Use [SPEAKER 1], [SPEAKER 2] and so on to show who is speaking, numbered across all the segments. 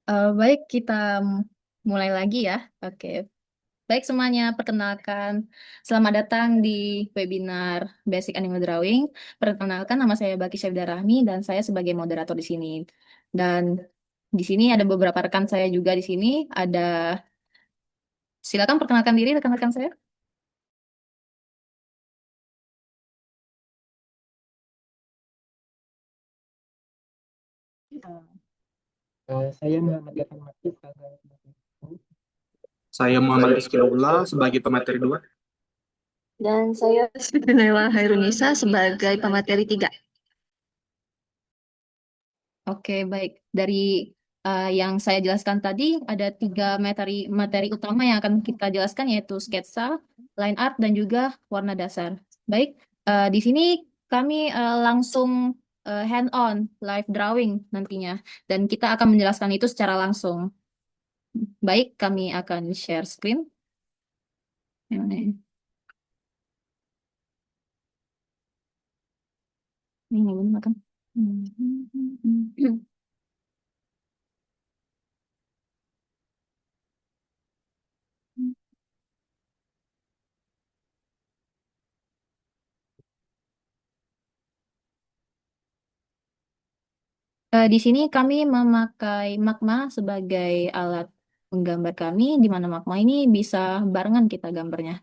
[SPEAKER 1] Baik, kita mulai lagi ya. Oke, baik semuanya, perkenalkan. Selamat datang di webinar Basic Animal Drawing. Perkenalkan, nama saya Baki Syabda Rahmi dan saya sebagai moderator di sini. Dan di sini ada beberapa rekan saya juga di sini. Silakan perkenalkan diri rekan-rekan saya.
[SPEAKER 2] Saya Muhammad Irfan Makti sebagai pemateri satu.
[SPEAKER 3] Saya Muhammad Rizky Naullah sebagai pemateri 2.
[SPEAKER 4] Dan saya Nela Hairunisa sebagai pemateri 3.
[SPEAKER 1] Oke, baik. Dari yang saya jelaskan tadi, ada tiga materi materi utama yang akan kita jelaskan, yaitu sketsa, line art, dan juga warna dasar. Baik, di sini kami langsung hand-on, live drawing nantinya, dan kita akan menjelaskan itu secara langsung. Baik, kami akan share screen. Yang mana ya? Ini belum makan. Di sini kami memakai Magma sebagai alat menggambar kami, di mana Magma ini bisa barengan kita gambarnya.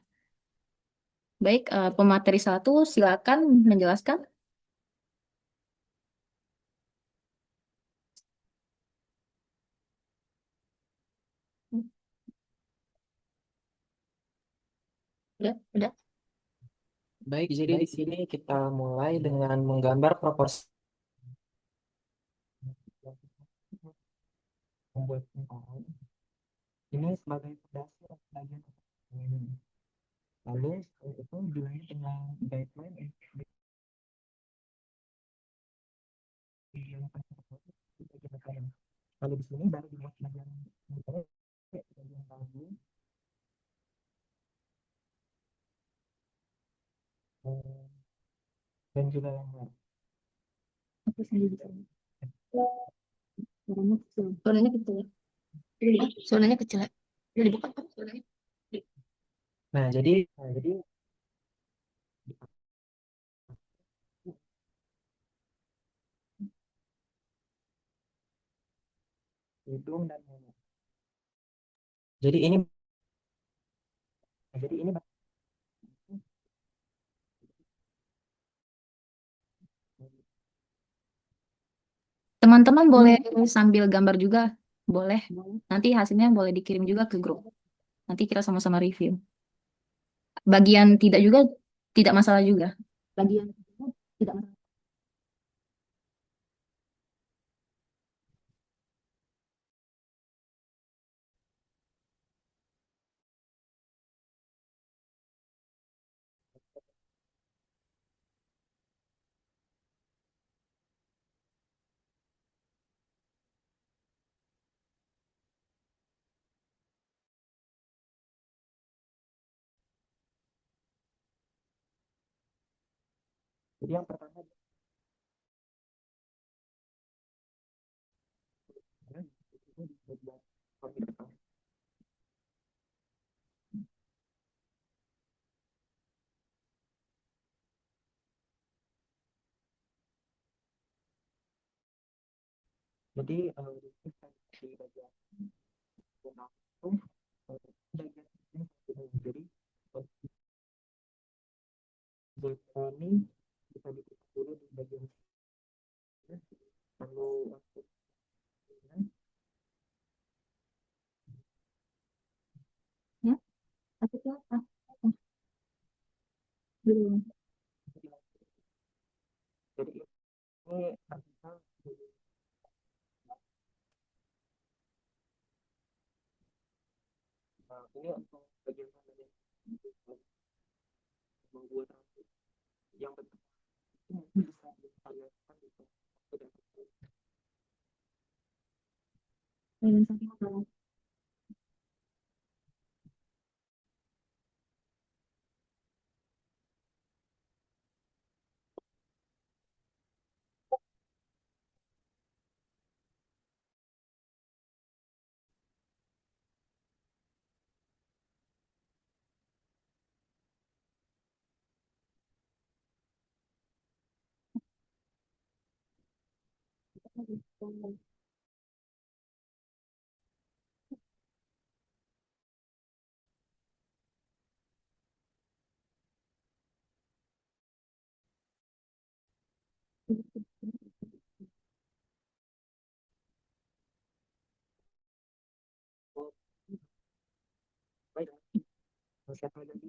[SPEAKER 1] Baik, pemateri satu silakan menjelaskan.
[SPEAKER 4] Udah.
[SPEAKER 2] Baik, jadi di sini kita mulai dengan menggambar proporsi membuat lingkaran. Ini sebagai dasar bagian ini. Lalu setelah itu dilanjut dengan guideline di bagian kanan. Lalu di sini baru dibuat bagian bagian lagu dan juga yang lain.
[SPEAKER 1] Apa sih yang bisa? Suaranya kecil. Suaranya kecil.
[SPEAKER 4] Suaranya kecil. Udah dibuka kan suaranya?
[SPEAKER 2] Nah, jadi hidung dan mulut. Jadi ini jadi ini
[SPEAKER 1] Teman-teman boleh sambil gambar juga, boleh. Nanti hasilnya boleh dikirim juga ke grup. Nanti kita sama-sama review. Bagian tidak juga tidak masalah juga. Bagian tidak masalah.
[SPEAKER 2] jadi yang pertama itu di bagian kaki depan. Jadi di bagian tengah itu bagian ini jadi ini bisa ditutup dulu di bagian sini, lalu untuk ini,
[SPEAKER 1] Ya, tapi apa? Belum.
[SPEAKER 2] jadi ini artikel ini untuk bagian mana membuat rambut yang bentuk itu mungkin bisa ditanyakan gitu.
[SPEAKER 1] Belum sampai masalah.
[SPEAKER 2] Oh, baik. Siapa lagi?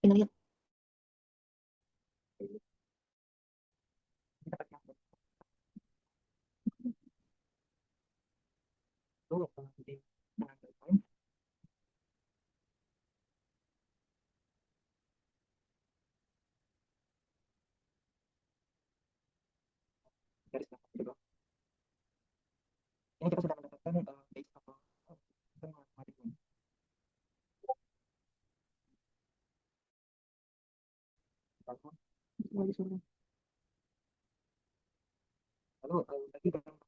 [SPEAKER 4] Ini
[SPEAKER 2] Kita pakai apa? Tuh, di tengah depan, garis belakang kedua. Ini kita sudah mendapatkan base atau kemarin. Lalu bagi barang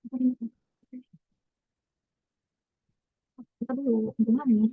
[SPEAKER 2] dengan
[SPEAKER 4] kita dulu gimana nih?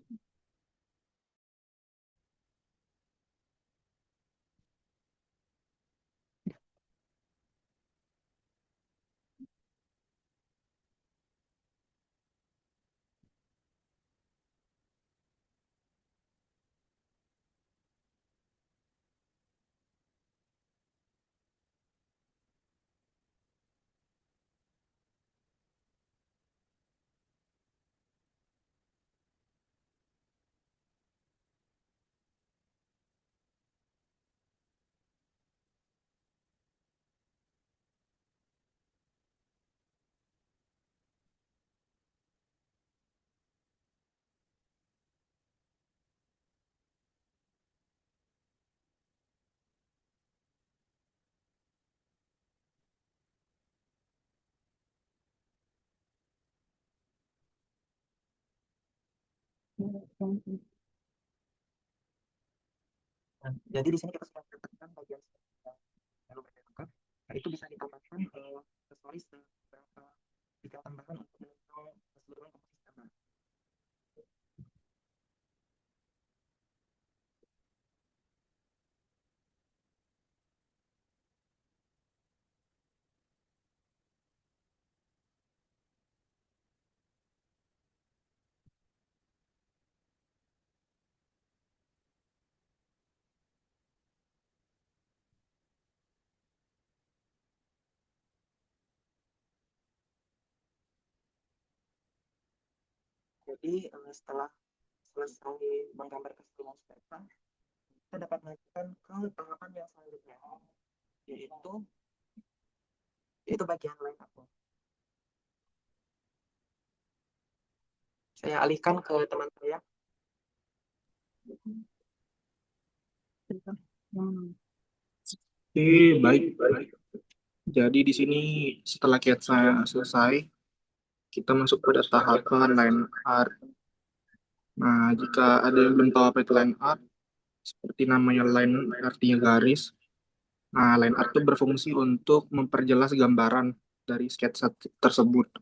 [SPEAKER 2] Nah, jadi di sini kita sudah mendapatkan bagian lalu lengkap. Nah, itu bisa ditambahkan aksesoris beberapa detail tambahan untuk menunjang keseluruhan komposisi gambar. Jadi setelah selesai menggambar keseluruhan sketsa, kita dapat melanjutkan ke tahapan yang selanjutnya, yaitu bagian line up. Saya alihkan ke teman saya.
[SPEAKER 3] Oke, baik, baik. Jadi di sini setelah sketsa selesai, kita masuk pada tahapan line art. Nah, jika ada yang belum tahu apa itu line art, seperti namanya line artinya garis. Nah, line art itu berfungsi untuk memperjelas gambaran dari sketsa tersebut.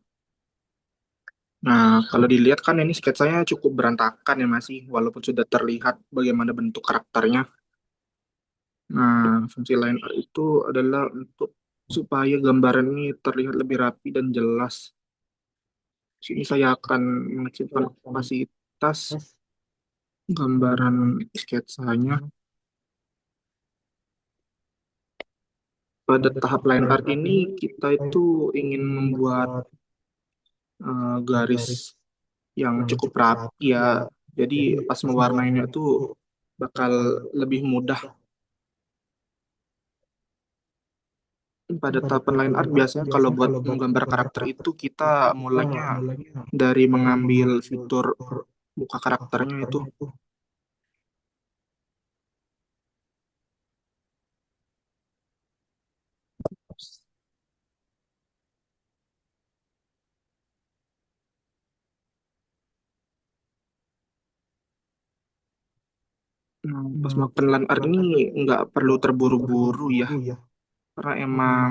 [SPEAKER 3] Nah, kalau dilihat kan ini sketsanya cukup berantakan ya masih, walaupun sudah terlihat bagaimana bentuk karakternya. Nah, fungsi line art itu adalah untuk supaya gambaran ini terlihat lebih rapi dan jelas. Sini saya akan mengecilkan kapasitas gambaran sketsanya. Pada tahap line art ini kita itu ingin membuat garis yang cukup rapi ya. Jadi pas mewarnainya itu bakal lebih mudah. Pada tahapan line art biasanya kalau buat menggambar karakter itu kita mulainya dari mengambil fitur muka karakternya itu. Nah, pas melakukan line art ini nggak perlu terburu-buru ya, karena emang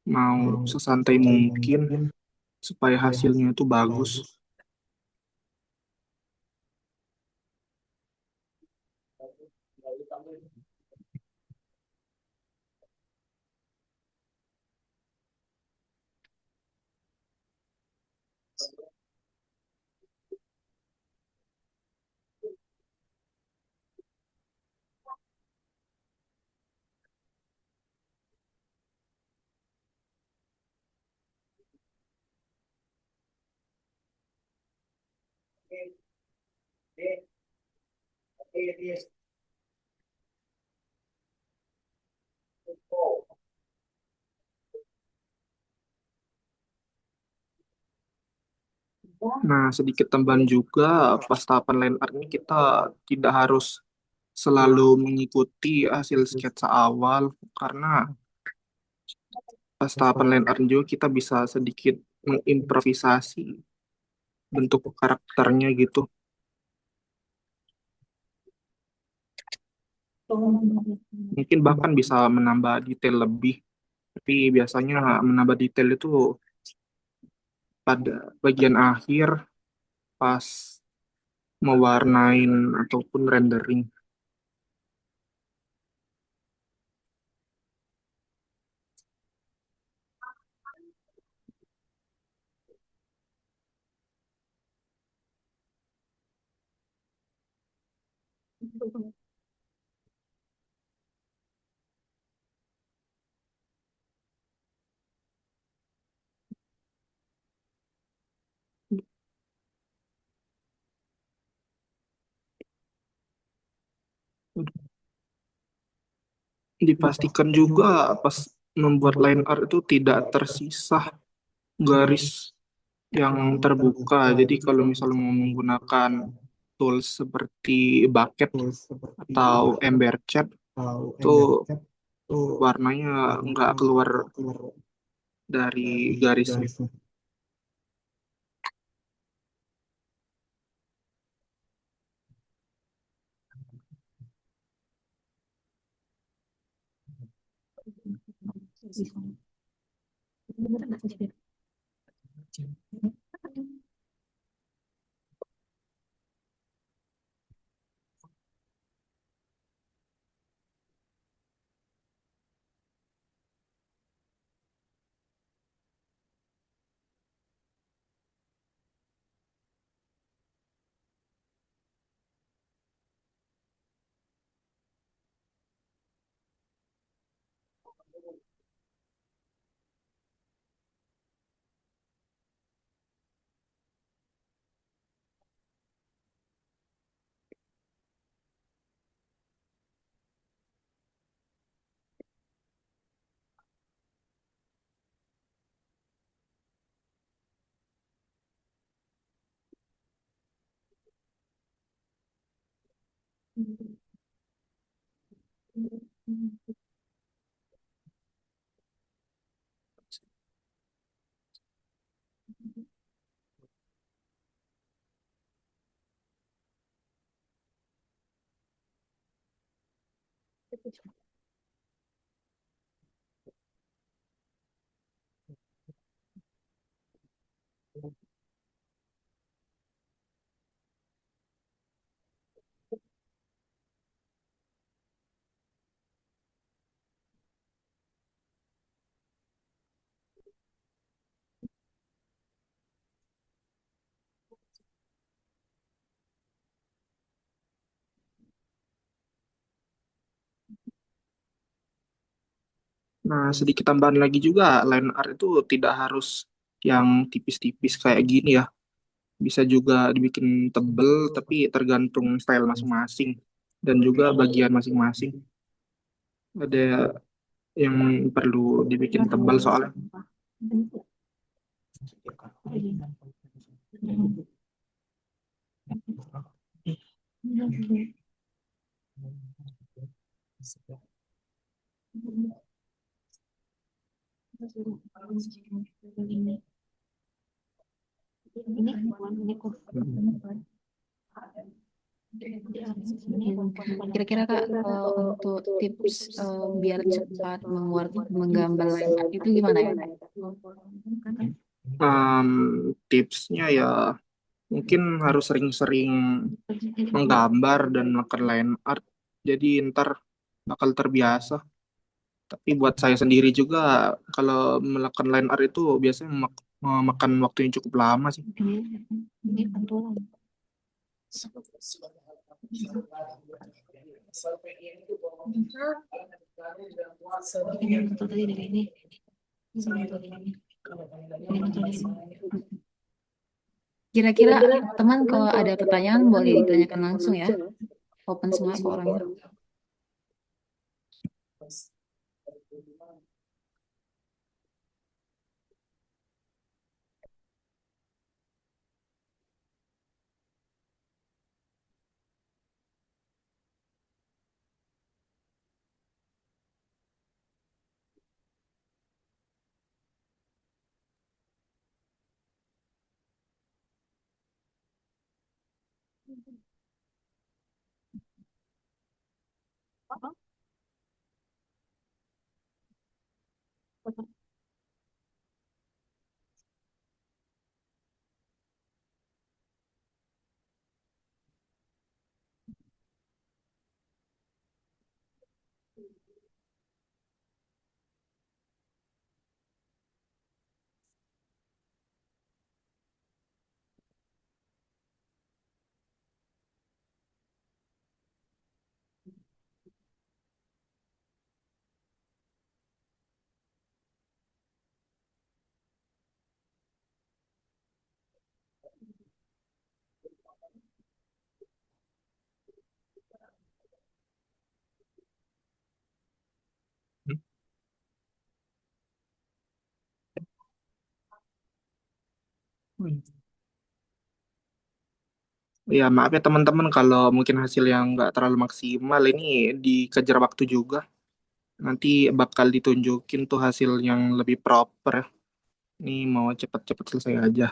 [SPEAKER 3] mau sesantai mungkin supaya hasilnya itu bagus. Nah, sedikit tambahan juga, pas tahapan line art ini kita tidak harus selalu mengikuti hasil sketsa awal, karena pas tahapan line art juga kita bisa sedikit mengimprovisasi bentuk karakternya gitu. Mungkin bahkan bisa menambah detail lebih, tapi biasanya menambah detail itu pada bagian akhir pas mewarnain ataupun rendering. Dipastikan juga pas membuat line art itu tidak tersisa garis yang terbuka. Jadi kalau misalnya mau menggunakan tools seperti bucket atau ember cat, itu warnanya nggak keluar dari garisnya. Nah, sedikit tambahan lagi juga, line art itu tidak harus yang tipis-tipis kayak gini ya. Bisa juga dibikin tebel, tapi tergantung style masing-masing dan juga bagian masing-masing. Ada yang perlu dibikin tebal soalnya.
[SPEAKER 4] Ini
[SPEAKER 1] Kira-kira Kak, kalau untuk tips biar cepat menggambar line art itu gimana ya?
[SPEAKER 3] Um, Tipsnya ya mungkin harus sering-sering menggambar dan melakukan line art. Jadi ntar bakal terbiasa. Tapi buat saya sendiri juga kalau melakukan line art itu biasanya memakan waktu yang cukup lama sih.
[SPEAKER 4] ini pantulan. Ini betul tadi dari ini. Ini betul dari ini. Ini betul dari ini.
[SPEAKER 1] Kira-kira teman kalau ada pertanyaan boleh ditanyakan langsung ya. Open semua ke orangnya.
[SPEAKER 3] Ya maaf ya teman-teman kalau mungkin hasil yang nggak terlalu maksimal ini dikejar waktu juga. Nanti bakal ditunjukin tuh hasil yang lebih proper ya. Ini mau cepet-cepet selesai aja.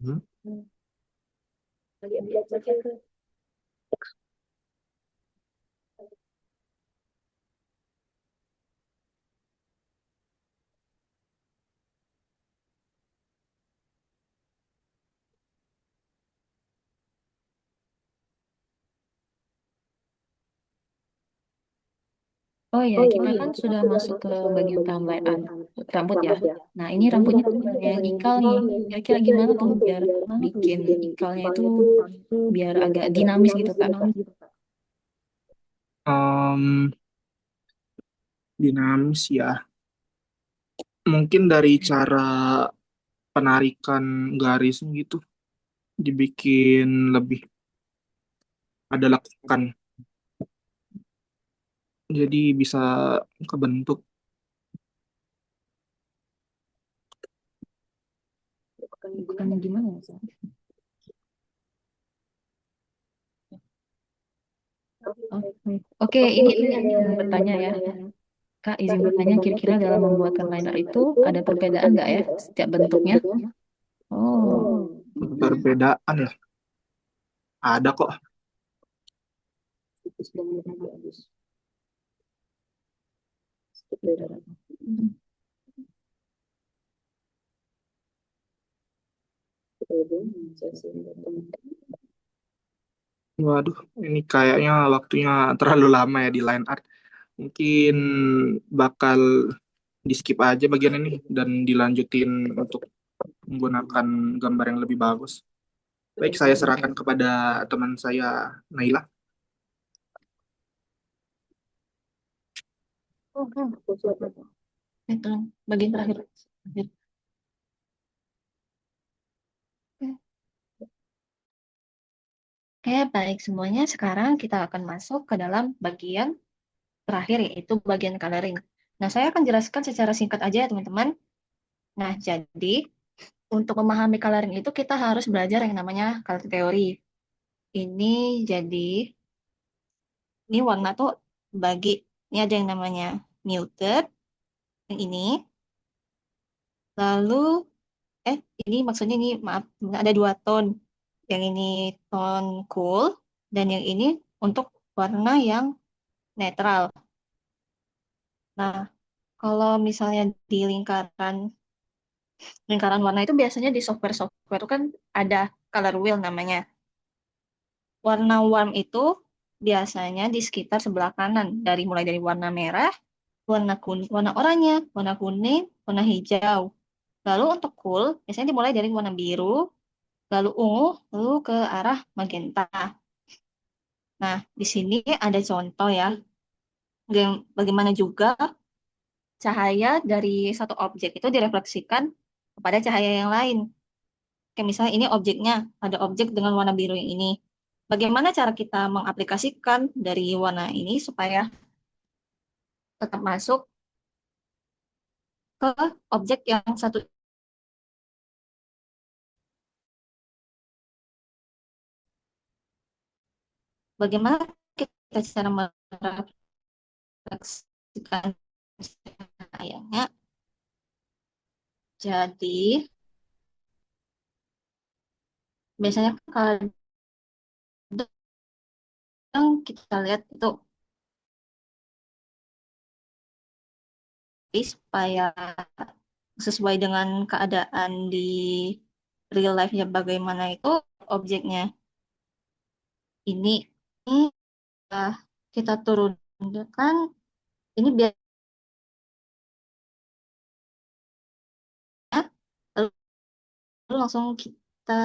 [SPEAKER 3] Hmm?
[SPEAKER 1] Oh ya, kita kan sudah masuk ke bagian tambahan rambut ya. Nah, ini rambutnya yang ikal nih. Kira-kira gimana tuh biar bikin ikalnya itu biar agak dinamis gitu, Kak?
[SPEAKER 3] Em, Dinamis ya. Mungkin dari cara penarikan garis gitu dibikin lebih ada lekukan. jadi bisa kebentuk.
[SPEAKER 1] Bukan gimana ya, Sa? Oke, ini izin bertanya ya. Kak, izin bertanya kira-kira dalam membuatkan liner itu ada perbedaan nggak ya setiap bentuknya? Oh,
[SPEAKER 3] Perbedaan ya, ada kok. Waduh, ini kayaknya waktunya terlalu lama ya di line art. Mungkin bakal di skip aja bagian ini dan dilanjutin untuk menggunakan gambar yang lebih bagus. Baik, saya serahkan kepada teman saya, Naila.
[SPEAKER 4] Itu bagian terakhir. Oke, baik semuanya. Sekarang kita akan masuk ke dalam bagian terakhir, yaitu bagian coloring. Nah, saya akan jelaskan secara singkat aja ya, teman-teman. Nah, jadi untuk memahami coloring itu kita harus belajar yang namanya color theory. Ini jadi, ini warna tuh bagi, ini ada yang namanya muted, yang ini. Lalu, ini maksudnya ini, maaf, ada dua tone. Yang ini tone cool, dan yang ini untuk warna yang netral. Nah, kalau misalnya di lingkaran lingkaran warna itu biasanya di software-software itu kan ada color wheel namanya. Warna warm itu biasanya di sekitar sebelah kanan, mulai dari warna merah, warna kuning, warna oranye, warna kuning, warna hijau. Lalu untuk cool biasanya dimulai dari warna biru, lalu ungu, lalu ke arah magenta. Nah, di sini ada contoh ya, bagaimana juga cahaya dari satu objek itu direfleksikan kepada cahaya yang lain. Kayak misalnya ini objeknya, ada objek dengan warna biru yang ini. Bagaimana cara kita mengaplikasikan dari warna ini supaya tetap masuk ke objek yang satu? Bagaimana kita cara merefleksikan cahayanya? Jadi, biasanya kadang kita lihat itu supaya sesuai dengan keadaan di real life-nya bagaimana itu objeknya. Ini kita turunkan, ini biar lalu langsung kita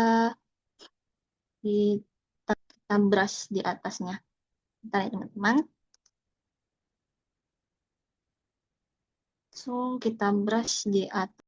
[SPEAKER 4] kita brush di atasnya. Bentar ya teman-teman. Langsung kita brush di atas.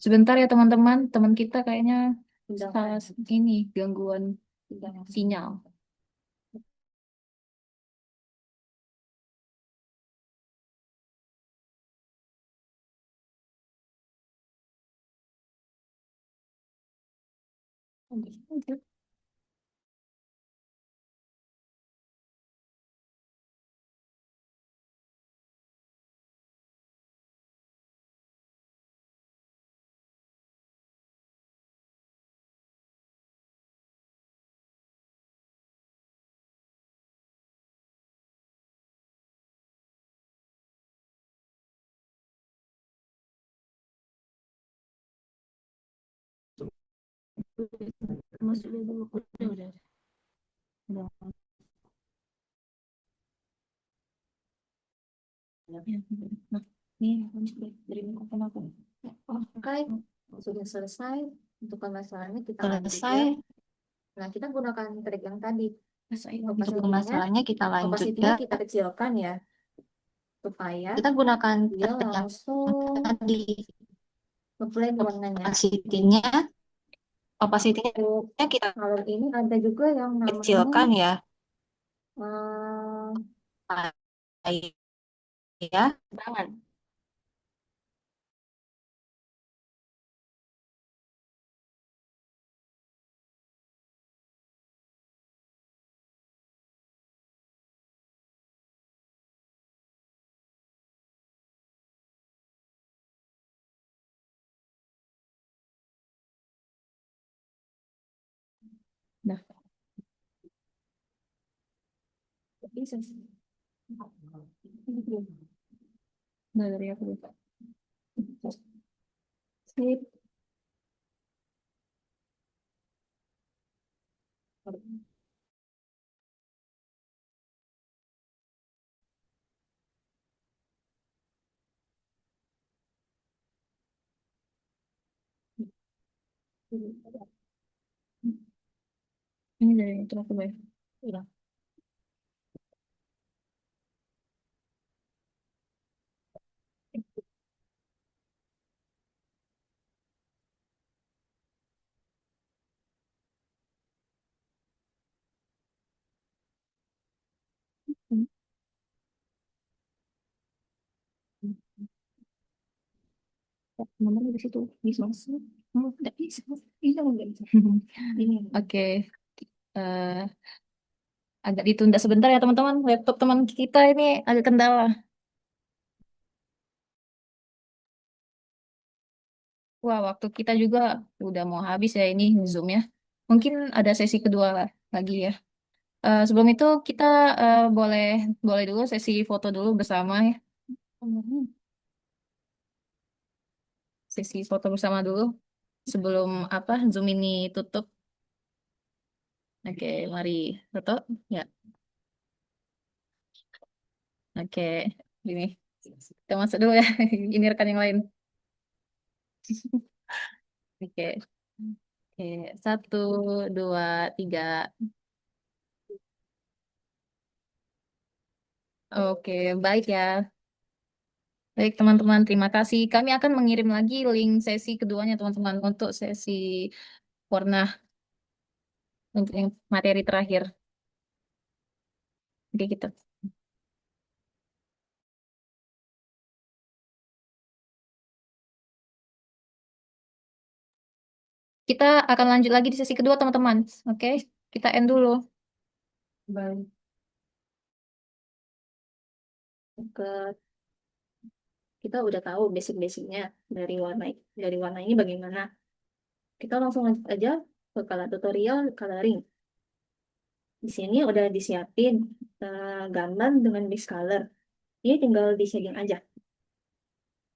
[SPEAKER 1] sebentar ya teman-teman. Teman kita kayaknya ini gangguan sinyal. Masuk dulu. Udah. Udah. Ya, nah, ini dari mikrofon aku. Oke, sudah selesai untuk pemasarannya kita lanjut ya.
[SPEAKER 4] Selesai.
[SPEAKER 1] Nah, kita gunakan trik yang tadi.
[SPEAKER 4] Untuk
[SPEAKER 1] Opacity-nya,
[SPEAKER 4] pemasarannya kita lanjut
[SPEAKER 1] opacity-nya
[SPEAKER 4] ya.
[SPEAKER 1] kita kecilkan ya, supaya
[SPEAKER 4] Kita gunakan
[SPEAKER 1] dia
[SPEAKER 4] trik yang
[SPEAKER 1] langsung
[SPEAKER 4] tadi.
[SPEAKER 1] ngeblend warnanya.
[SPEAKER 4] Opacity-nya kita
[SPEAKER 1] Kalau ini ada juga yang namanya
[SPEAKER 4] kecilkan ya. Ya,
[SPEAKER 1] tangan. Nah, bisa sih. Nah, dari aku lupa. Sip. Ini dari itu aku bayar. Udah. Nomornya di situ bisa masuk. Nggak bisa. Ini nggak bisa. Ini. Oke. Eh, agak ditunda sebentar ya teman-teman. Laptop teman kita ini ada kendala. Wah, waktu kita juga udah mau habis ya ini Zoom ya. Mungkin ada sesi kedua lagi ya. Sebelum itu kita boleh boleh dulu sesi foto dulu bersama ya. Sesi foto bersama dulu sebelum apa Zoom ini tutup. Oke, mari foto. Ya, oke. Ini kita masuk dulu ya. Ini rekan yang lain. Oke, oke. Satu, dua, tiga. Oke, baik ya. Baik teman-teman, terima kasih. Kami akan mengirim lagi link sesi keduanya teman-teman untuk sesi warna untuk yang materi terakhir. Oke, gitu. Kita akan lanjut lagi di sesi kedua teman-teman. Oke, kita end dulu. Baik. Ke kita udah tahu basic-basicnya dari warna ini bagaimana. Kita langsung lanjut aja ke tutorial coloring. Di sini udah disiapin gambar dengan mix color. Ini tinggal di shading aja.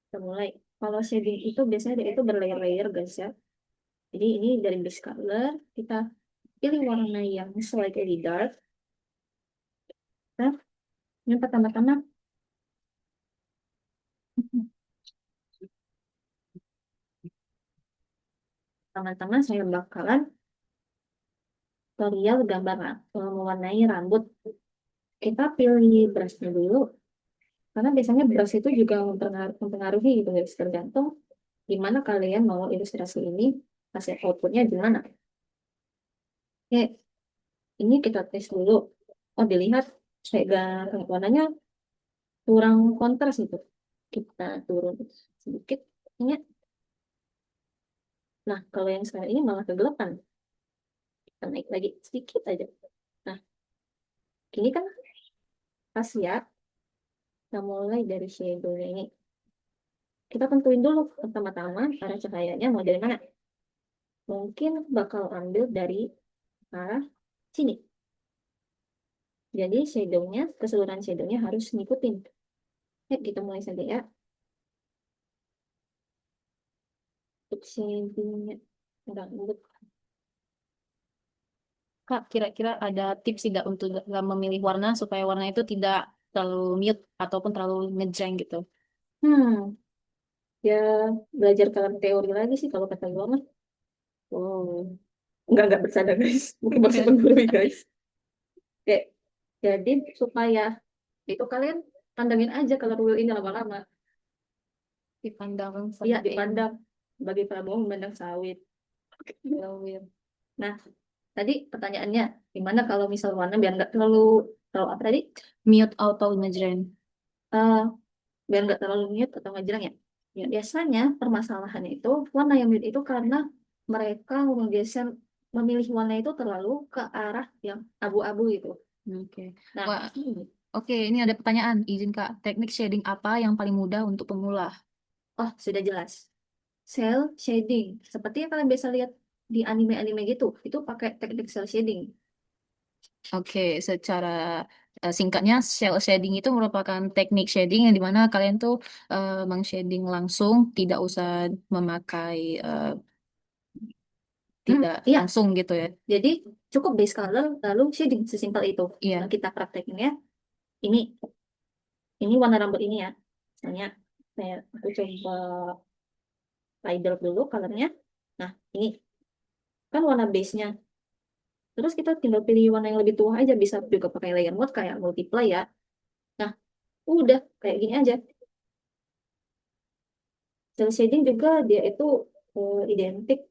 [SPEAKER 1] Kita mulai. Kalau shading itu biasanya dia itu berlayer-layer guys ya. Jadi ini dari base color kita pilih warna yang slightly dark. Nah, ini pertama-tama teman-teman saya bakalan tutorial gambar mewarnai rambut. Kita pilih brushnya dulu. Karena biasanya brush itu juga mempengaruhi gitu guys. Tergantung gimana kalian mau ilustrasi ini hasil outputnya gimana. Oke, ini kita tes dulu. Oh, dilihat warnanya kurang kontras itu. Kita turun sedikit. Ini. Nah, kalau yang sekarang ini malah kegelapan. Kita naik lagi sedikit aja. Nah, ini kan pas ya. Kita mulai dari shadow-nya ini. Kita tentuin dulu pertama-tama arah cahayanya mau dari mana. Mungkin bakal ambil dari arah sini. Jadi shadow-nya, keseluruhan shadow-nya harus ngikutin. Ya, kita mulai saja ya. Untuk shading-nya. Rambut. Kak, kira-kira ada tips tidak untuk dalam memilih warna supaya warna itu tidak terlalu mute ataupun terlalu ngejreng gitu? Ya belajar color teori lagi sih kalau kata gue mah. Oh, enggak bercanda guys. Mungkin maksud menggurui guys. Oke, jadi supaya itu kalian pandangin aja color wheel ini lama-lama.
[SPEAKER 5] Dipandang
[SPEAKER 1] Iya,
[SPEAKER 5] sebagai
[SPEAKER 1] dipandang bagi Prabowo memandang sawit. Wheel. Nah, tadi pertanyaannya gimana kalau misal warna biar nggak terlalu terlalu apa tadi?
[SPEAKER 5] mute atau ngejreng.
[SPEAKER 1] Eh, biar nggak terlalu mute atau ngejreng ya. Ya, biasanya permasalahannya itu warna yang mute itu karena mereka menggeser memilih warna itu terlalu ke arah yang abu-abu gitu.
[SPEAKER 5] Oke.
[SPEAKER 1] Nah,
[SPEAKER 5] Wah, oke, ini ada pertanyaan. Izin Kak, teknik shading apa yang paling mudah untuk pemula?
[SPEAKER 1] oh sudah jelas. Cell shading, seperti yang kalian biasa lihat di anime-anime gitu, itu pakai teknik cell shading.
[SPEAKER 5] Oke, secara singkatnya, cell shading itu merupakan teknik shading yang dimana kalian tuh meng-shading langsung, tidak usah memakai tidak
[SPEAKER 1] Iya,
[SPEAKER 5] langsung gitu ya.
[SPEAKER 1] jadi cukup base color lalu shading sesimpel itu.
[SPEAKER 5] Iya.
[SPEAKER 1] Nah, kita praktekinnya ini warna rambut ini ya. Misalnya aku coba highlighter dulu colornya. Nah, ini kan warna base-nya. Terus kita tinggal pilih warna yang lebih tua aja, bisa juga pakai layer mode kayak multiply ya. Nah, udah kayak gini aja. Cell shading juga dia itu identik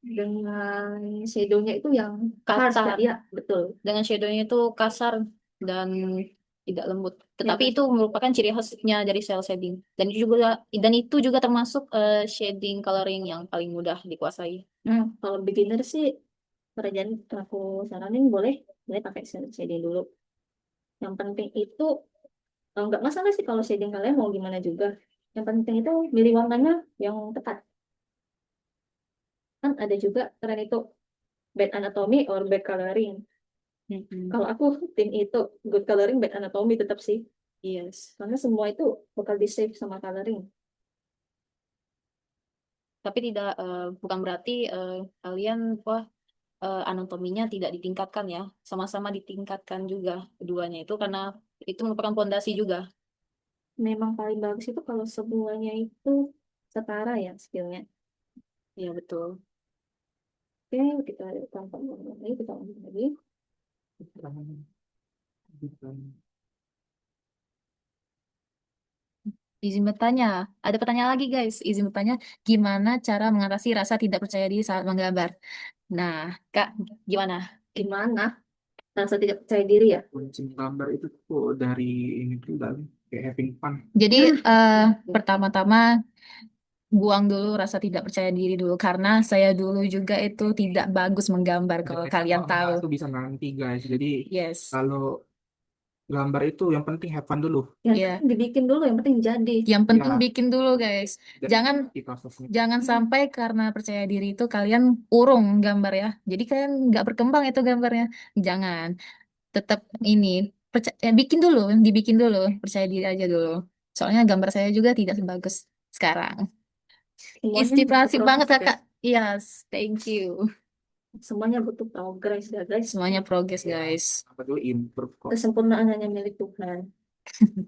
[SPEAKER 1] dengan shadow-nya itu yang harsh
[SPEAKER 5] Kasar.
[SPEAKER 1] ya, betul.
[SPEAKER 5] Dengan shadownya itu kasar dan tidak lembut. Tetapi
[SPEAKER 1] Ya,
[SPEAKER 5] itu merupakan ciri khasnya dari cell shading. Dan itu juga termasuk shading coloring yang paling mudah dikuasai.
[SPEAKER 1] nah, kalau beginner sih, kerajaan aku saranin boleh pakai cell shading dulu. Yang penting itu nggak masalah sih kalau shading kalian mau gimana juga. Yang penting itu milih warnanya yang tepat. Kan ada juga tren itu bad anatomy or bad coloring. Kalau aku tim itu good coloring bad anatomy tetap sih.
[SPEAKER 5] Yes.
[SPEAKER 1] Karena semua itu bakal di save sama coloring.
[SPEAKER 5] Tapi tidak bukan berarti kalian anatominya tidak ditingkatkan ya. Sama-sama ditingkatkan juga keduanya itu karena itu merupakan fondasi juga.
[SPEAKER 1] Memang paling bagus itu kalau semuanya itu setara ya skillnya.
[SPEAKER 5] Iya betul.
[SPEAKER 1] Oke, kita tambah lagi, kita lanjut lagi.
[SPEAKER 5] Izin bertanya, ada pertanyaan lagi guys. Izin bertanya, gimana cara mengatasi rasa tidak percaya diri saat menggambar? Nah, Kak, gimana?
[SPEAKER 1] Gimana? Rasa tidak percaya diri ya?
[SPEAKER 3] Kunci gambar itu tuh dari ini tuh dari kayak having fun.
[SPEAKER 5] Jadi pertama-tama buang dulu rasa tidak percaya diri dulu karena saya dulu juga itu tidak bagus menggambar kalau kalian tahu.
[SPEAKER 3] Itu bisa nanti guys. Jadi
[SPEAKER 5] Yes.
[SPEAKER 3] kalau gambar itu yang penting have fun dulu.
[SPEAKER 1] Yang
[SPEAKER 5] Iya.
[SPEAKER 1] penting dibikin dulu, yang penting jadi.
[SPEAKER 5] Yang penting
[SPEAKER 3] Ya.
[SPEAKER 5] bikin dulu guys.
[SPEAKER 3] Dan
[SPEAKER 5] Jangan
[SPEAKER 3] di prosesnya.
[SPEAKER 5] jangan sampai karena percaya diri itu kalian urung gambar ya. Jadi kalian nggak berkembang itu gambarnya. Jangan. Tetap ini bikin dulu, dibikin dulu, percaya diri aja dulu. Soalnya gambar saya juga tidak sebagus sekarang.
[SPEAKER 1] Semuanya
[SPEAKER 5] Inspirasi
[SPEAKER 1] butuh
[SPEAKER 5] banget
[SPEAKER 1] proses ya.
[SPEAKER 5] kakak. Yes, thank you.
[SPEAKER 1] Semuanya butuh progress ya guys.
[SPEAKER 5] Semuanya progres guys.
[SPEAKER 3] Apa dulu improve kok.
[SPEAKER 1] Kesempurnaan hanya milik Tuhan.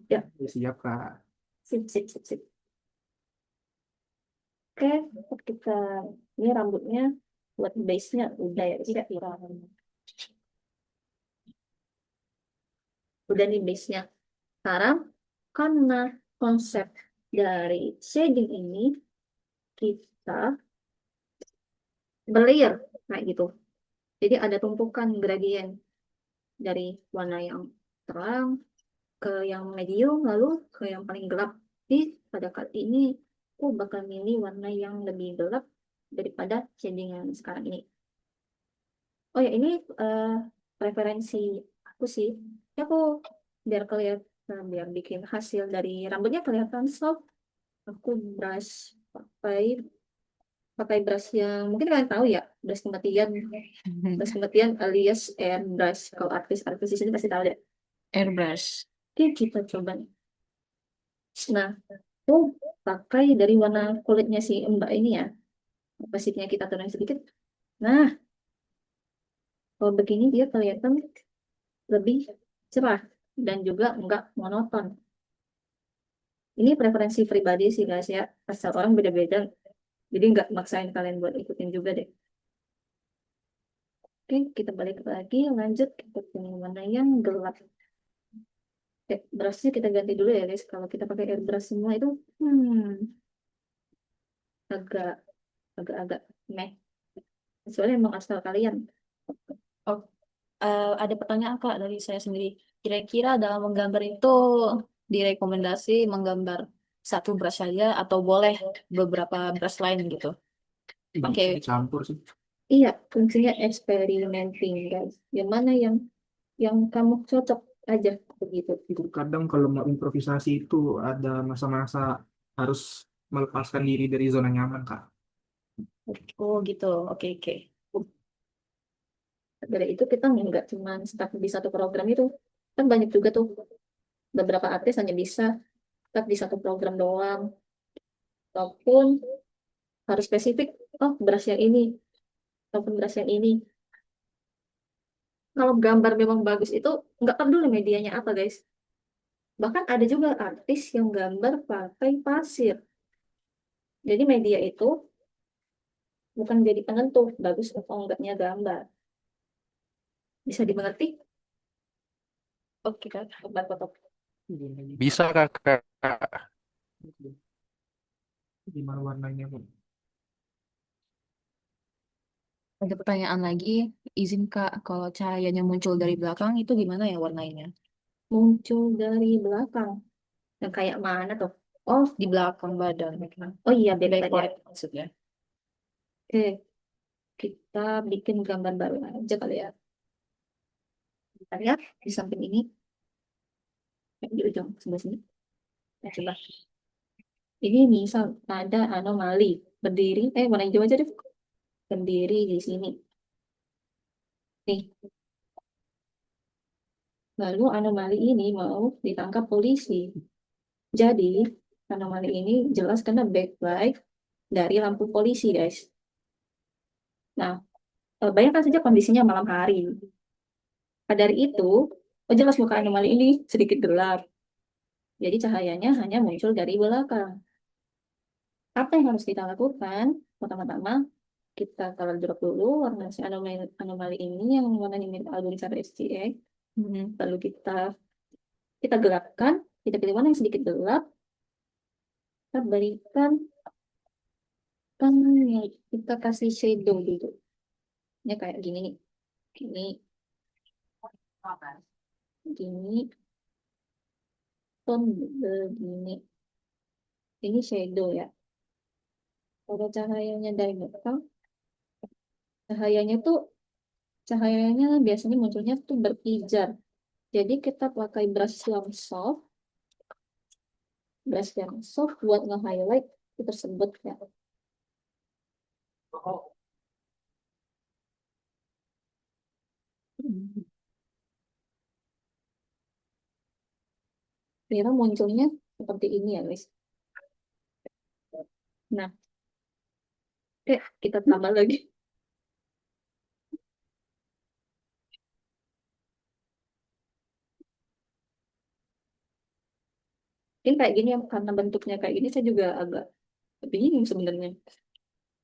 [SPEAKER 1] Ya,
[SPEAKER 3] Siap kak.
[SPEAKER 1] sip, sip, sip, sip. Oke, kita ini rambutnya buat base-nya udah ya kira-kira. Udah nih base-nya. Sekarang karena konsep dari shading ini kita berlayer kayak gitu. Jadi ada tumpukan gradien dari warna yang terang ke yang medium lalu ke yang paling gelap. Jadi pada kali ini aku bakal milih warna yang lebih gelap daripada shading yang sekarang ini. Oh ya, ini preferensi aku sih. Ini aku biar kelihatan, biar bikin hasil dari rambutnya kelihatan soft. Aku brush pakai pakai brush yang mungkin kalian tahu ya, brush kematian. Brush kematian alias airbrush. Kalau artis-artis di sini pasti tahu deh.
[SPEAKER 5] Airbrush.
[SPEAKER 1] Oke, kita coba nih. Nah, aku pakai dari warna kulitnya si Mbak ini ya. Opacity-nya kita turun sedikit. Nah, kalau begini dia kelihatan lebih cerah dan juga enggak monoton. Ini preferensi pribadi sih guys ya. Asal orang beda-beda. Jadi nggak maksain kalian buat ikutin juga deh. Oke, kita balik lagi. Lanjut kita pilih mana yang gelap. Brushnya kita ganti dulu ya guys. Kalau kita pakai airbrush semua itu agak agak meh. Soalnya emang asal kalian.
[SPEAKER 5] Oh, ada pertanyaan Kak dari saya sendiri. Kira-kira dalam menggambar itu direkomendasi menggambar satu brush saja atau boleh beberapa brush lain gitu?
[SPEAKER 3] Bisa
[SPEAKER 5] Pakai
[SPEAKER 3] dicampur sih.
[SPEAKER 1] Iya, fungsinya experimenting guys. Yang mana yang kamu cocok aja begitu.
[SPEAKER 3] Itu kadang kalau mau improvisasi itu ada masa-masa harus melepaskan diri dari zona nyaman, Kak.
[SPEAKER 5] oh gitu. Oke oke.
[SPEAKER 1] Dari itu kita nggak cuma stuck di satu program itu. Kan banyak juga tuh beberapa artis hanya bisa stuck di satu program doang. Ataupun harus spesifik, oh brush yang ini, ataupun brush yang ini. Kalau gambar memang bagus itu nggak peduli medianya apa guys. Bahkan ada juga artis yang gambar pakai pasir. Jadi media itu bukan jadi penentu bagus atau enggaknya gambar. Bisa dimengerti? Oke kan, gambar foto.
[SPEAKER 6] Bisa kakak.
[SPEAKER 3] Gimana warnanya, Bu?
[SPEAKER 5] Ada pertanyaan lagi. Izin Kak, kalau cahayanya muncul dari belakang itu gimana ya warnanya?
[SPEAKER 1] Muncul dari belakang. Yang kayak mana tuh? Oh,
[SPEAKER 5] Di belakang badan.
[SPEAKER 1] oh iya, backlight ya.
[SPEAKER 5] Backlight maksudnya.
[SPEAKER 1] Oke, kita bikin gambar baru aja kali ya. Bentar ya, di samping ini, di ujung sebelah sini. Nah, coba. Ini misal ada anomali berdiri, warna hijau aja deh. Berdiri di sini. Nih, lalu anomali ini mau ditangkap polisi. Jadi, anomali ini jelas karena backlight dari lampu polisi, guys. Nah, bayangkan saja kondisinya malam hari. Dari itu, oh jelas muka anomali ini sedikit gelap. Jadi cahayanya hanya muncul dari belakang. Apa yang harus kita lakukan? Pertama-tama, kita color drop dulu warna si anomali ini yang warnanya mirip album cara SCA. Lalu kita gelapkan, kita pilih warna yang sedikit gelap, kita berikan kan ya, kita kasih shadow dulu. Ini kayak gini nih. Gini, gini, tone begini. Ini shadow ya. Kalau cahayanya dari belakang, cahayanya tuh cahayanya biasanya munculnya tuh berpijar. Jadi kita pakai brush yang soft buat nge-highlight itu tersebut ya. Kira munculnya seperti ini ya guys. Nah, kita tambah lagi. Mungkin kayak gini ya, karena bentuknya kayak gini saya juga agak bingung sebenarnya.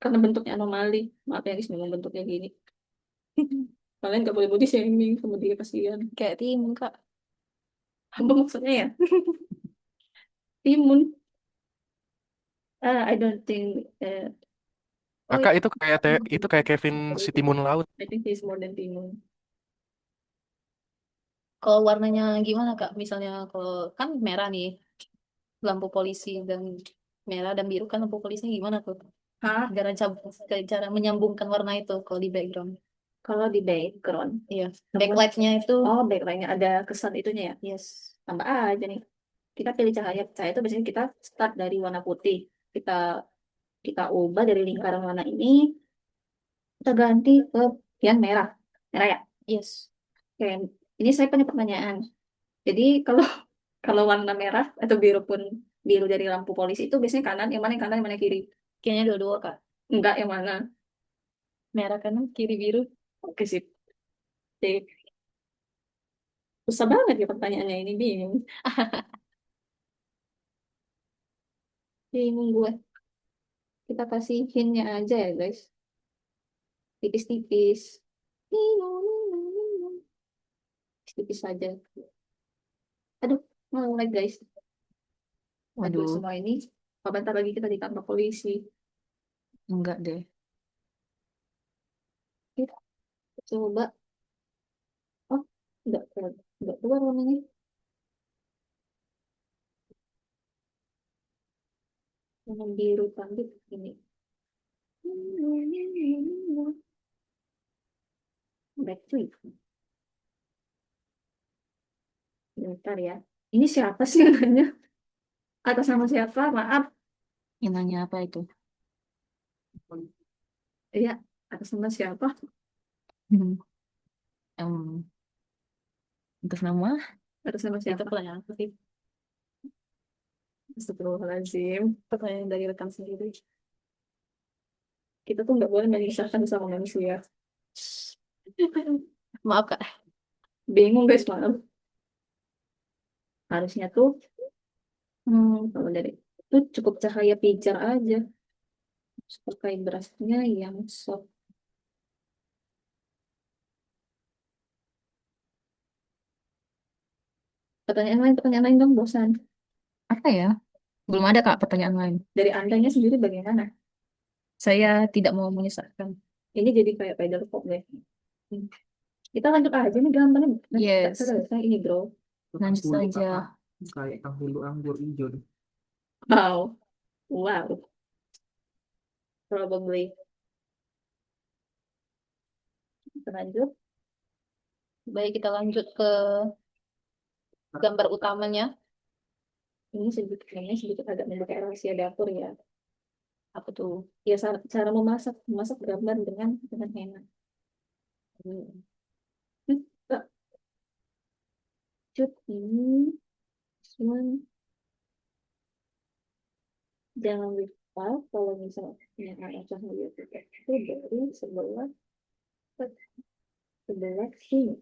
[SPEAKER 1] Karena bentuknya anomali. Maaf ya guys, memang bentuknya gini. Kalian nggak boleh body shaming sama dia kasihan.
[SPEAKER 5] Kayak timun Kak.
[SPEAKER 1] Apa maksudnya ya? Timun. I don't think. Oh,
[SPEAKER 6] Kakak itu kayak Kevin si Timun Laut.
[SPEAKER 1] I think he's more than timun.
[SPEAKER 5] Kalau warnanya gimana Kak? Misalnya kalau kan merah nih lampu polisi dan merah dan biru kan lampu polisinya gimana tuh?
[SPEAKER 1] Hah?
[SPEAKER 5] Cara cara menyambungkan warna itu kalau di background.
[SPEAKER 1] Kalau di background,
[SPEAKER 5] Iya,
[SPEAKER 1] Namun-
[SPEAKER 5] backlightnya itu
[SPEAKER 1] oh backlightnya ada kesan itunya ya.
[SPEAKER 5] yes.
[SPEAKER 1] Tambah aja nih. Kita pilih cahaya. Cahaya itu biasanya kita start dari warna putih. Kita kita ubah dari lingkaran warna ini, kita ganti ke yang merah. Merah ya?
[SPEAKER 5] Yes.
[SPEAKER 1] Oke, ini saya punya pertanyaan. Jadi kalau kalau warna merah atau biru pun biru dari lampu polisi itu biasanya kanan, yang mana yang mana kiri?
[SPEAKER 5] Kayaknya dua-dua, Kak.
[SPEAKER 1] Enggak, yang mana?
[SPEAKER 5] Merah kanan, kiri biru.
[SPEAKER 1] Oke sip. Sip. Susah banget ya pertanyaannya ini, bingung. Bingung gue. Kita kasih hintnya aja ya guys. Tipis-tipis. Tipis saja. Aduh, mulai guys. Aduh,
[SPEAKER 5] Waduh,
[SPEAKER 1] semua ini. Bentar lagi kita ditangkap polisi.
[SPEAKER 5] enggak deh.
[SPEAKER 1] Kita coba. Oh, enggak keluar warnanya. Warna biru cantik ini. Back to it. Bentar ya. Ini siapa sih yang nanya? Atas nama siapa? Maaf.
[SPEAKER 5] Yang nanya apa itu?
[SPEAKER 1] Iya, atas nama siapa?
[SPEAKER 5] Hmm. Em, atas nama
[SPEAKER 1] Atas nama
[SPEAKER 5] itu
[SPEAKER 1] siapa?
[SPEAKER 5] pertanyaan apa sih?
[SPEAKER 1] Astagfirullahaladzim.
[SPEAKER 5] Pertanyaan dari rekan sendiri.
[SPEAKER 1] Kita tuh nggak boleh menyusahkan sama manusia.
[SPEAKER 5] Maaf, Kak.
[SPEAKER 1] Bingung guys, maaf. Harusnya tuh, kalau dari itu cukup cahaya pijar aja. Pakai berasnya yang soft. Pertanyaan lain dong, bosan.
[SPEAKER 5] Apa ya? Belum ada, Kak, pertanyaan lain.
[SPEAKER 1] Dari andanya sendiri bagaimana?
[SPEAKER 5] Saya tidak mau menyesatkan.
[SPEAKER 1] Ini jadi kayak pedal pop deh. Kita lanjut aja nih gambarnya.
[SPEAKER 5] Yes.
[SPEAKER 1] Selesai ini bro.
[SPEAKER 5] Lanjut
[SPEAKER 3] Kulit
[SPEAKER 5] saja.
[SPEAKER 3] apa? Kayak kahulu anggur hijau.
[SPEAKER 1] Wow. Wow. Probably. Kita lanjut.
[SPEAKER 5] Baik, kita lanjut ke gambar utamanya.
[SPEAKER 1] Ini sedikit agak membuka rahasia dapur ya.
[SPEAKER 5] Apa tuh?
[SPEAKER 1] Ya cara memasak gambar dengan enak. Kak, cut ini cuman jangan lupa kalau misalnya ada cahaya itu dari sebelah sini.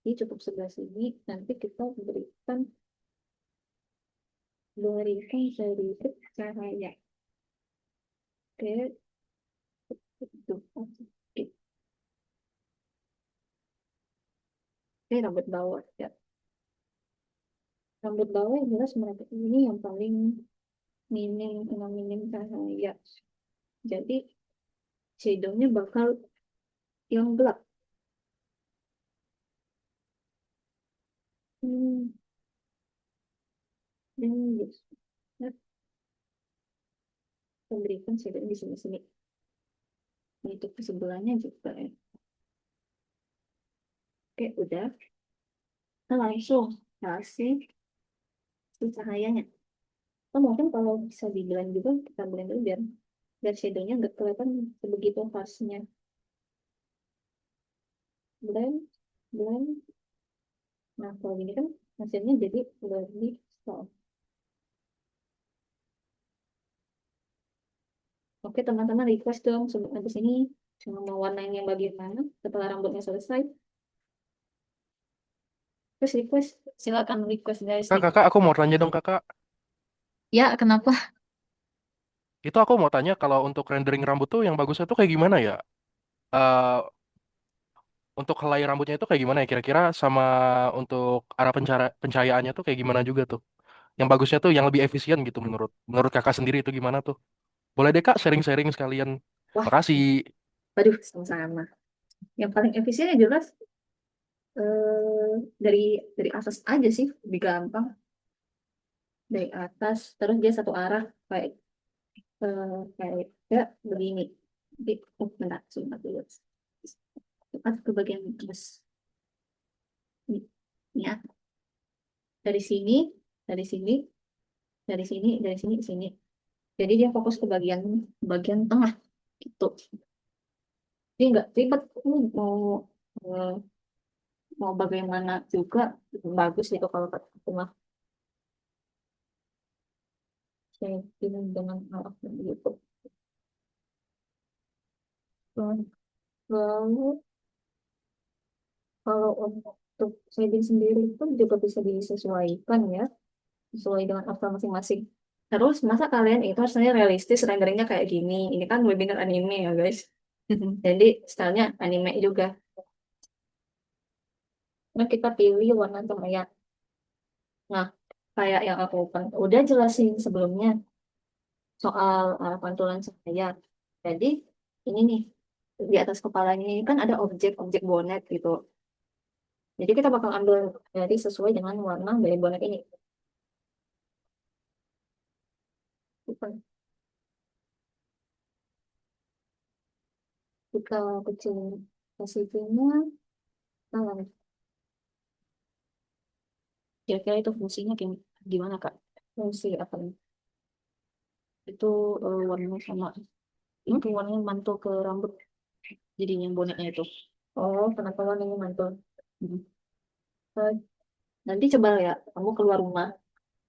[SPEAKER 1] Jadi cukup sebelah sini. Nanti kita berikan sedikit cahaya. Oke, itu. Oke, oke, rambut bawah ya. Rambut bawah yang jelas mereka ini yang paling minim cahaya. Jadi shadownya bakal yang gelap. Dan ya, memberikan shadow di sini-sini. Itu ke sebelahnya juga ya. Oke, udah. Kita langsung kasih si cahayanya. Atau mungkin kalau bisa di blend juga, kita blend dulu biar shadownya nggak kelihatan sebegitu khasnya. Blend, blend. Nah, kalau gini kan hasilnya jadi lebih soft. Oke, teman-teman request dong sebelum habis ini cuma mau warnain yang bagaimana setelah rambutnya selesai. Terus request,
[SPEAKER 5] Silakan request guys.
[SPEAKER 6] Kakak, aku mau tanya dong kakak.
[SPEAKER 5] Ya, kenapa?
[SPEAKER 6] Itu aku mau tanya kalau untuk rendering rambut tuh yang bagusnya tuh kayak gimana ya? Eh untuk helai rambutnya itu kayak gimana ya kira-kira sama untuk arah pencahayaannya tuh kayak gimana juga tuh? Yang bagusnya tuh yang lebih efisien gitu menurut kakak sendiri itu gimana tuh? Boleh deh kak sharing-sharing sekalian.
[SPEAKER 1] wah,
[SPEAKER 6] Makasih.
[SPEAKER 1] aduh, sama-sama. Yang paling efisien ya jelas eh, dari atas aja sih, lebih gampang. Dari atas, terus dia satu arah kayak ya begini. Bentar, sebentar dulu. Tepat ke bagian atas. Nih, nih ya. Dari sini, dari sini, dari sini, dari sini ke sini. Jadi dia fokus ke bagian tengah gitu. Jadi nggak ribet. Mau eh, mau bagaimana juga bagus itu kalau ke tengah. Shading dengan arah gitu. Lalu kalau untuk shading sendiri itu juga bisa disesuaikan ya, sesuai dengan aktor masing-masing. Terus masa kalian itu harusnya realistis renderingnya kayak gini? Ini kan webinar anime ya guys. Jadi stylenya anime juga. Nah kita pilih warna cahaya. Nah kayak yang aku udah jelasin sebelumnya soal pantulan cahaya. Jadi ini nih di atas kepalanya ini kan ada objek-objek bonet gitu. Jadi kita bakal ambil dari sesuai dengan warna dari bonet ini. Kita kecil posisinya, nah, kira-kira itu fungsinya gimana Kak? Fungsi apa nih? Itu warnanya sama, itu warnanya mantul ke rambut, jadinya boneknya itu. Oh, kenapa warnanya mantul? Hmm. Eh, Nanti coba ya, kamu keluar rumah,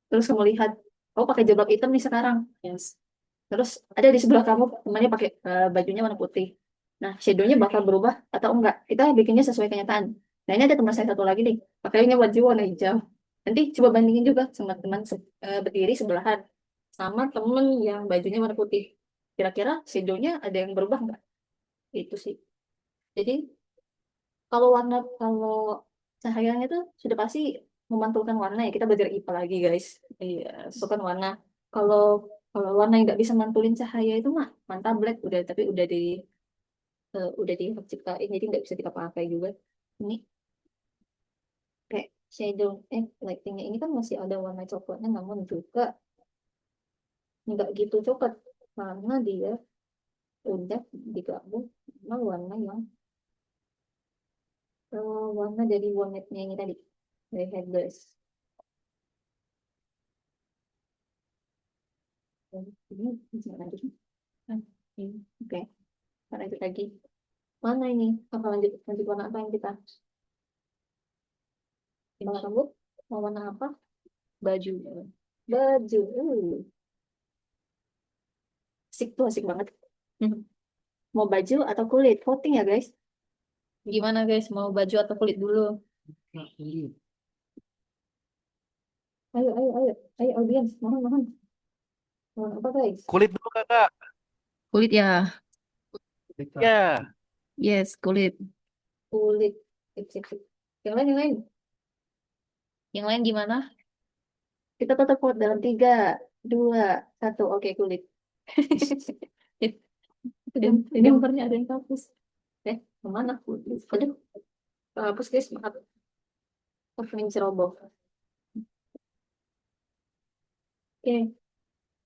[SPEAKER 1] terus kamu lihat, kamu pakai jilbab hitam nih sekarang. Yes. Terus ada di sebelah kamu temannya pakai bajunya warna putih. Nah, shadow-nya bakal berubah atau enggak? Kita bikinnya sesuai kenyataan. Nah, ini ada teman saya satu lagi nih, pakainya baju warna hijau. Nanti coba bandingin juga sama teman berdiri sebelahan, sama temen yang bajunya warna putih. Kira-kira shadow-nya ada yang berubah enggak? Itu sih. Jadi, kalau cahayanya itu sudah pasti memantulkan warna ya. Kita belajar IPA lagi, guys. Iya, itu kan warna. Kalau kalau warna yang nggak bisa mantulin cahaya itu mah mantap black udah, tapi udah diciptain jadi nggak bisa kita pakai juga. Ini kayak shadow lightingnya ini kan masih ada warna coklatnya, namun juga nggak gitu coklat karena dia udah digabung sama warna dari warnetnya ini tadi, dari headless. Ini bisa lanjut. Nah, ini oke. Kita lanjut lagi. Mana ini? Apa lanjut warna apa yang kita? Warna rambut? Mau warna apa? Baju. Baju. Asik tuh, asik banget. Mau baju atau kulit? Voting ya guys. Gimana guys? Mau baju atau kulit dulu? Ayo, ayo, ayo. Ayo audiens. Mohon, mohon. Mohon apa guys?
[SPEAKER 6] Kulit dulu kakak.
[SPEAKER 5] Kulit ya.
[SPEAKER 6] Ya.
[SPEAKER 5] Yes, kulit.
[SPEAKER 1] Kulit. Sip, sip, sip. Yang lain, yang lain. Yang lain gimana? Kita tetap vote dalam 3, 2, 1. Oke, kulit. Ini gambarnya ada yang hapus. Kemana? Aduh, hapus guys, maaf. Offering ceroboh. Oke,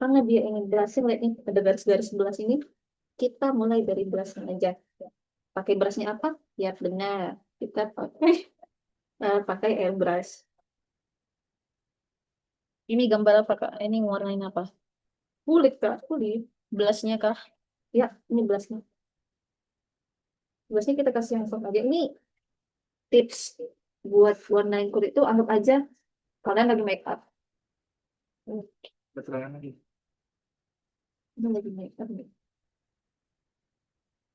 [SPEAKER 1] karena dia ingin berhasil, lihat nih, ada garis-garis sebelah sini. Kita mulai dari brushnya aja. Pakai brushnya apa? Ya benar, kita pakai airbrush. Ini gambar apa Kak? Ini warnain apa? Kulit Kak, kulit. Blushnya Kak? Ya, ini blushnya. Blushnya kita kasih yang soft aja. Ini tips buat warnain kulit itu, anggap aja kalian lagi make up.
[SPEAKER 3] Betul lagi.
[SPEAKER 1] Ini lagi make up nih.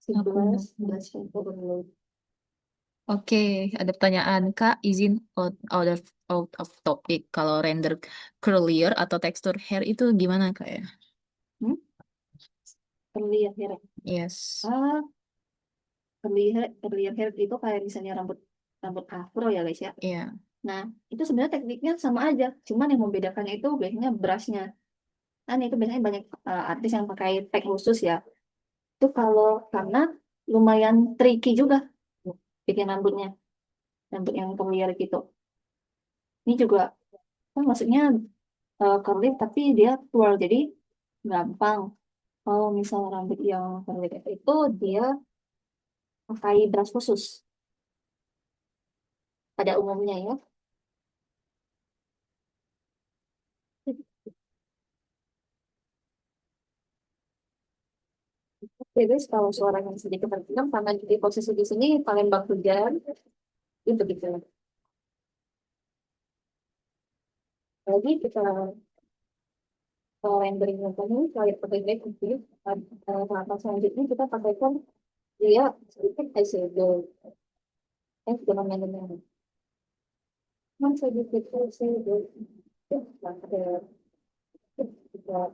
[SPEAKER 1] Si
[SPEAKER 5] Aku
[SPEAKER 1] blush yang overload.
[SPEAKER 5] Oke, ada pertanyaan Kak, izin out of topic. Kalau render curlier atau tekstur hair itu gimana Kak ya?
[SPEAKER 1] Terlihat hair.
[SPEAKER 5] Yes.
[SPEAKER 1] Terlihat hair itu kayak misalnya rambut afro ya guys ya.
[SPEAKER 5] Iya.
[SPEAKER 1] Nah, itu sebenarnya tekniknya sama aja. Cuman yang membedakannya itu biasanya brushnya. Kan itu biasanya banyak artis yang pakai tag khusus ya. Itu karena lumayan tricky juga bikin rambutnya. Rambut yang clear gitu. Ini juga kan maksudnya curly tapi dia twirl jadi gampang. Kalau misal rambut yang curly itu dia pakai brush khusus pada umumnya ya. Oke guys, kalau suaranya sedikit terdiam karena di posisi di sini Palembang hujan, itu gitu. Jadi kita rendering ini kayak pakai background. Tahap selanjutnya kita pakaikan dia sedikit eyeshadow. Jangan main-main. Sedikit eyeshadow. Pakai kita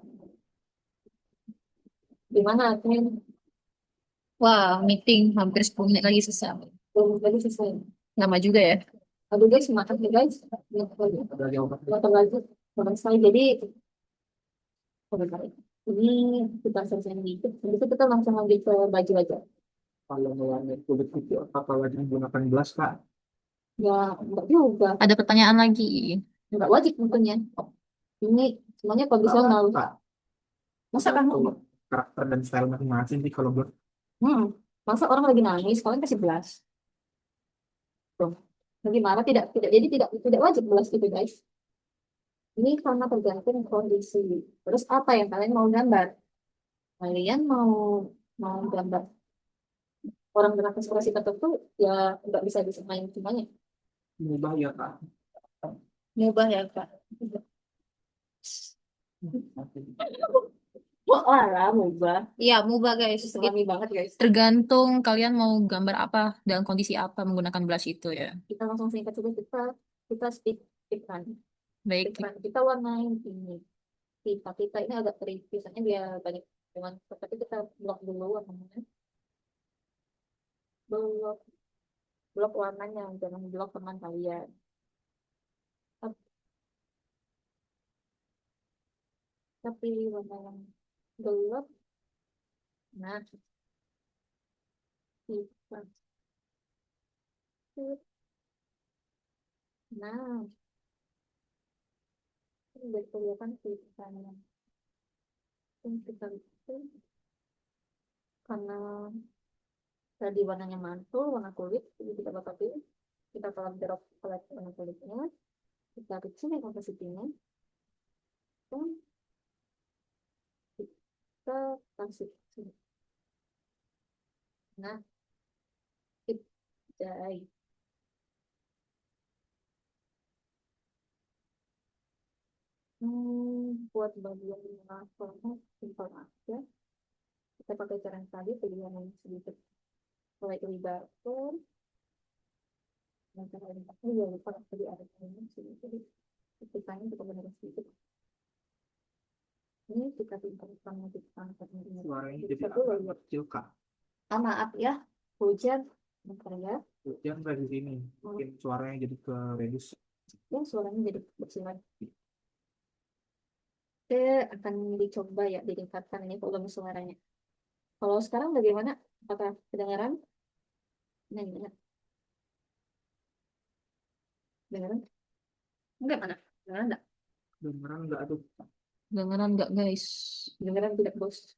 [SPEAKER 1] gimana kan? Wah, meeting hampir 10 menit lagi selesai. 10 menit lagi selesai. Lama juga ya. Aduh guys, makan ya guys. Makan lagi. Selesai. Jadi, ini kita selesai dikit. Habis itu kita langsung lanjut ke baju aja.
[SPEAKER 3] Kalau mewarnai kulit itu apakah wajib menggunakan blush, Kak?
[SPEAKER 1] Ya, enggak juga.
[SPEAKER 5] Ada pertanyaan lagi.
[SPEAKER 1] Enggak wajib tentunya. Ini semuanya kondisional.
[SPEAKER 3] Kak,
[SPEAKER 1] Masa kamu?
[SPEAKER 3] karakter dan style masing-masing sih kalau blush.
[SPEAKER 1] Masa orang lagi nangis, kalian kasih blush? Tuh. Bagaimana? Tidak. Jadi tidak wajib blush gitu guys. Ini karena tergantung kondisi. Terus apa yang kalian mau gambar? Kalian mau gambar orang dengan ekspresi tertentu, ya nggak bisa disemain semuanya.
[SPEAKER 3] Mubah ya, Kak.
[SPEAKER 1] Mubah ya Kak. Wah, lah mubah. Iya, mubah guys. Islami banget guys.
[SPEAKER 5] Tergantung kalian mau gambar apa dalam kondisi apa menggunakan blush itu ya.
[SPEAKER 1] Kita langsung singkat saja kita stick-stickan.
[SPEAKER 5] Baik.
[SPEAKER 1] Kita warnain ini. Kita ini agak kering. Biasanya dia banyak dengan tapi kita blok dulu warnanya. Blok warnanya, jangan blok teman kalian. Tapi warna yang gelap. Nah, kita. Nah, ini udah kelihatan sisanya. Ini kita bikin karena tadi warnanya mantul, warna kulit, jadi kita bakal pilih. Kita color drop palet warna kulitnya. Kita kecilin opacity-nya. Dan kita kasih sini. Nah, kita buat bagian warna simpel aja. Kita pakai cara yang tadi, pilihan yang sedikit slightly darker. Dan cara yang tadi ya lupa tadi ada ini sedikit. Kita benar sedikit. Ini kita tingkatkan ini.
[SPEAKER 3] Suaranya jadi agak kecil, Kak.
[SPEAKER 1] Maaf ya, hujan. Bentar ya.
[SPEAKER 3] Hujan dari sini. Mungkin suaranya jadi ke reduce.
[SPEAKER 1] Ya, suaranya jadi kecil lagi. Akan dicoba ya ditingkatkan ini volume suaranya. Kalau sekarang bagaimana? Apakah kedengaran? Nah, gimana? Dengaran? Enggak mana? Dengaran enggak?
[SPEAKER 3] Dengeran nggak tuh?
[SPEAKER 5] Dengeran nggak guys?
[SPEAKER 1] Dengaran tidak bos.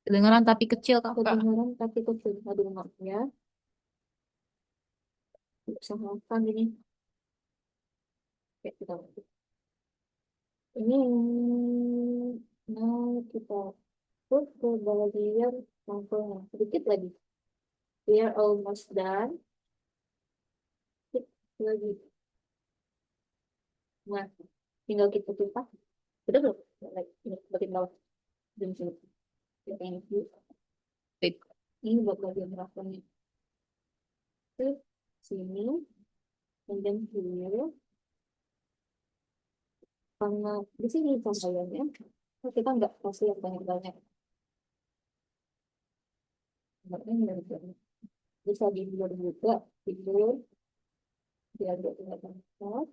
[SPEAKER 5] Dengeran tapi kecil kak.
[SPEAKER 1] Kedengaran tapi kecil. Aduh maaf ya. Bisa makan ini. Oke, kita ini nah kita put ke bagian sampulnya sedikit lagi. We are almost done. Sedikit lagi. Nah, tinggal kita tumpah. Udah belum? Ini bagian bawah. Dan sini. Thank you. Ini buat bagian belakangnya. Ke sini. And then here. Karena di sini cahayanya, kita nggak kasih yang banyak-banyak. Bisa dibuat juga, tidur, biar dia tidak banyak.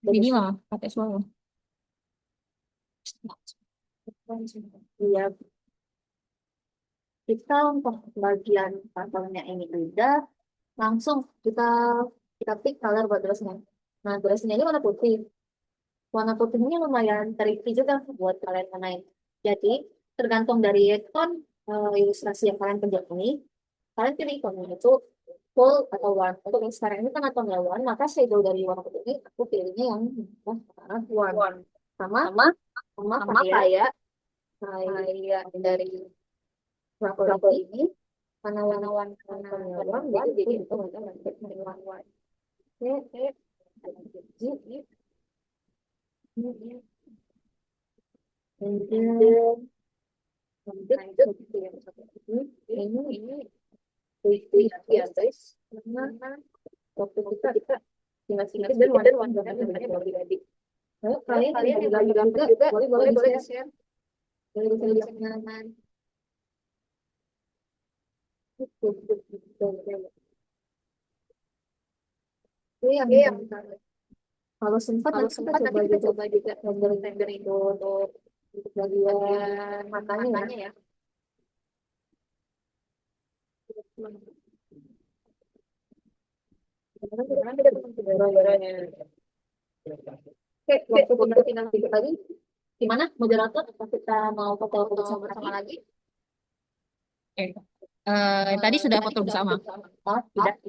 [SPEAKER 5] Ini mah pakai suara.
[SPEAKER 1] Iya, kita untuk bagian pantalnya ini udah langsung kita kita pick color buat dressnya. Nah, dressnya ini warna putih. Warna putih ini lumayan tricky juga buat kalian main. Jadi, tergantung dari tone ilustrasi yang kalian kerjakan ini, kalian pilih tone itu full atau warm. Untuk yang sekarang ini kan tone warm, maka shadow dari warna putih ini aku pilihnya yang warm. Sama kayak dari rubber ini karena warna warm jadi itu warna. Oke. And then ini ya guys, karena waktu kita tinggal sedikit dan warna lebih ready. Kalian juga boleh share. Boleh bisa nyaman. Yang kalau sempat nanti kita coba juga tender itu untuk bagian matanya ya. Karena kita gara-garanya. Oke, waktu kita tinggal sedikit lagi. Gimana moderator? Apa kita mau foto sama lagi?
[SPEAKER 5] Tadi sudah foto bersama.
[SPEAKER 1] Oh, tidak.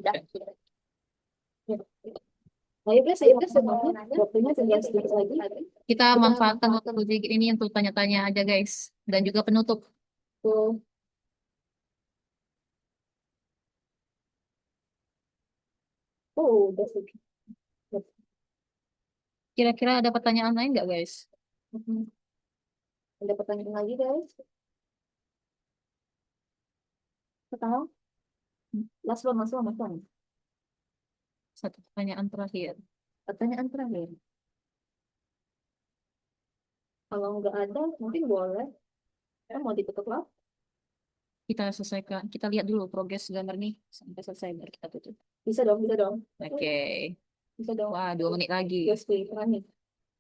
[SPEAKER 1] Ayo guys, semuanya. Waktunya tinggal sedikit lagi.
[SPEAKER 5] Kita manfaatkan waktu sedikit ini untuk tanya-tanya aja guys. Dan juga penutup.
[SPEAKER 1] Tuh. Oh, udah sedikit.
[SPEAKER 5] Kira-kira ada pertanyaan lain nggak guys?
[SPEAKER 1] Ada pertanyaan lagi guys? Tahu? Last one.
[SPEAKER 5] Satu pertanyaan terakhir.
[SPEAKER 1] Pertanyaan terakhir. Kalau nggak ada, mungkin boleh. Mau ditutup lah.
[SPEAKER 5] Kita selesaikan. Kita lihat dulu progres gambar nih sampai selesai baru kita tutup.
[SPEAKER 1] Bisa dong.
[SPEAKER 5] Oke.
[SPEAKER 1] Bisa dong.
[SPEAKER 5] Wah, 2 menit lagi.
[SPEAKER 1] Guys, terakhir.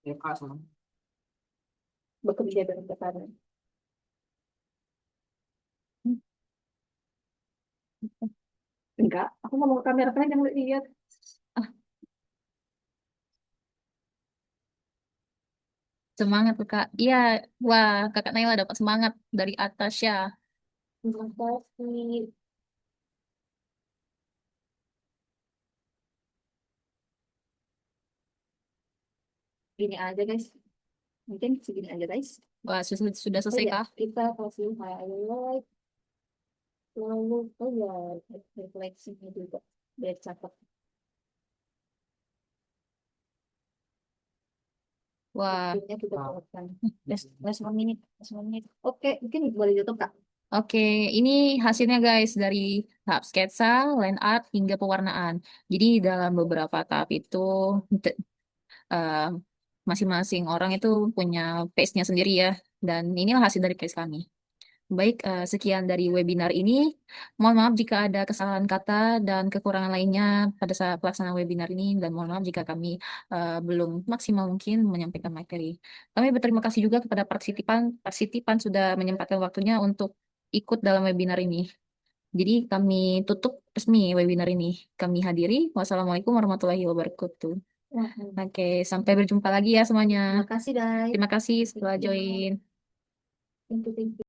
[SPEAKER 3] Ya, Kak, sama.
[SPEAKER 1] Bekerja dengan tekanan. Enggak, aku ngomong ke kamera kalian yang lihat.
[SPEAKER 5] Semangat tuh Kak. Iya, wah Kakak Naila dapat semangat dari atas ya.
[SPEAKER 1] Terima kasih. Gini aja guys. Mungkin segini aja guys.
[SPEAKER 5] Wah, sudah selesai
[SPEAKER 1] Iya,
[SPEAKER 5] Kak?
[SPEAKER 1] kita kasih highlight. Lalu, ya, refleksinya juga. Biar cakep.
[SPEAKER 5] Wah,
[SPEAKER 1] Waktunya kita buatkan. Last 1 minute. Oke, mungkin boleh ditutup Kak.
[SPEAKER 5] oke. Ini hasilnya guys dari tahap sketsa, line art, hingga pewarnaan. Jadi dalam beberapa tahap itu eh, masing-masing orang itu punya pace-nya sendiri ya. Dan inilah hasil dari pace kami. Baik, sekian dari webinar ini. Mohon maaf jika ada kesalahan kata dan kekurangan lainnya pada saat pelaksanaan webinar ini, dan mohon maaf jika kami belum maksimal mungkin menyampaikan materi. Kami berterima kasih juga kepada partisipan sudah menyempatkan waktunya untuk ikut dalam webinar ini. Jadi kami tutup resmi webinar ini. Kami hadiri. Wassalamualaikum warahmatullahi wabarakatuh. Oke, sampai berjumpa lagi ya semuanya.
[SPEAKER 1] Terima kasih, guys.
[SPEAKER 5] Terima kasih setelah join.
[SPEAKER 1] Thank you.